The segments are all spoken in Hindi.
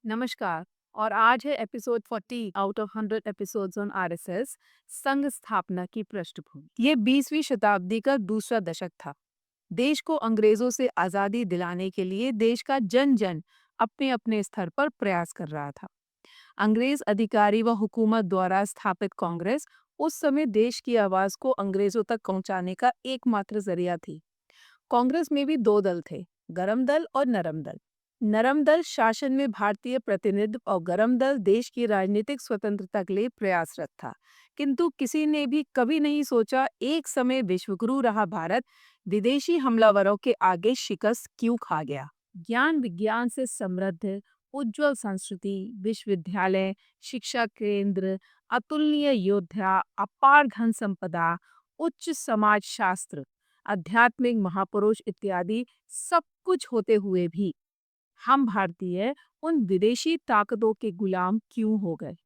नमस्कार। और आज है episode 40 out of 100 episodes on RSS, संघ स्थापना की पृष्ठभूमि। ये 20वीं शताब्दी का दूसरा दशक था। देश को अंग्रेजों से आजादी दिलाने के लिए देश का जन जन अपने अपने स्तर पर प्रयास कर रहा था। अंग्रेज अधिकारी व हुकूमत द्वारा स्थापित कांग्रेस उस समय देश की आवाज को अंग्रेजों तक पहुंचाने का एकमात्र जरिया थी। कांग्रेस में भी दो दल थे, गरम दल और नरम दल। नरम दल शासन में भारतीय प्रतिनिधित्व और गरम दल देश की राजनीतिक स्वतंत्रता के लिए प्रयासरत था। किंतु किसी ने भी कभी नहीं सोचा एक समय विश्वगुरु रहा भारत विदेशी हमलावरों के आगे शिकस्त क्यों खा गया। ज्ञान विज्ञान से समृद्ध, उज्जवल संस्कृति, विश्वविद्यालय, शिक्षा केंद्र, अतुलनीय योद्धा, अपार धन संपदा, उच्च समाज शास्त्र, आध्यात्मिक महापुरुष इत्यादि सब कुछ होते हुए भी हम भारतीय उन विदेशी ताकतों के गुलाम क्यों हो गए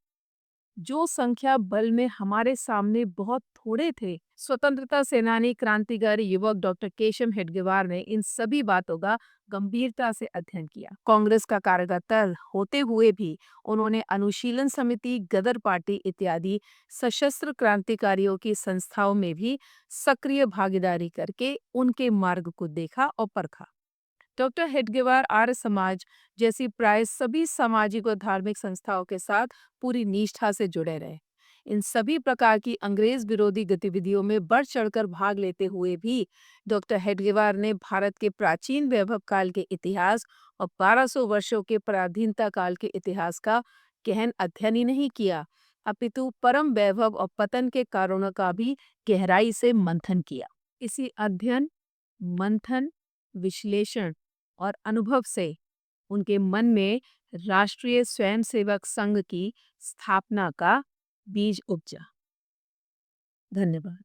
जो संख्या बल में हमारे सामने बहुत थोड़े थे। स्वतंत्रता सेनानी क्रांतिकारी युवक डॉक्टर केशव हेडगेवार ने इन सभी बातों का गंभीरता से अध्ययन किया। कांग्रेस का कार्यकर्ता होते हुए भी उन्होंने अनुशीलन समिति, गदर पार्टी इत्यादि सशस्त्र क्रांतिकारियों की संस्थाओं में भी सक्रिय भागीदारी करके उनके मार्ग को देखा और परखा। डॉक्टर हेडगेवार आर्य समाज जैसी प्राय सभी सामाजिक और धार्मिक संस्थाओं के साथ पूरी निष्ठा से जुड़े रहे। इन सभी प्रकार की अंग्रेज विरोधी गतिविधियों में बढ़ चढ़कर भाग लेते हुए भी डॉक्टर हेडगेवार ने भारत के प्राचीन वैभव काल के इतिहास और 1200 वर्षों के पराधीनता काल के इतिहास का गहन अध्ययन ही नहीं किया, अपितु परम वैभव और पतन के कारणों का भी गहराई से मंथन किया। इसी अध्ययन, मंथन, विश्लेषण और अनुभव से उनके मन में राष्ट्रीय स्वयंसेवक संघ की स्थापना का बीज उपजा। धन्यवाद।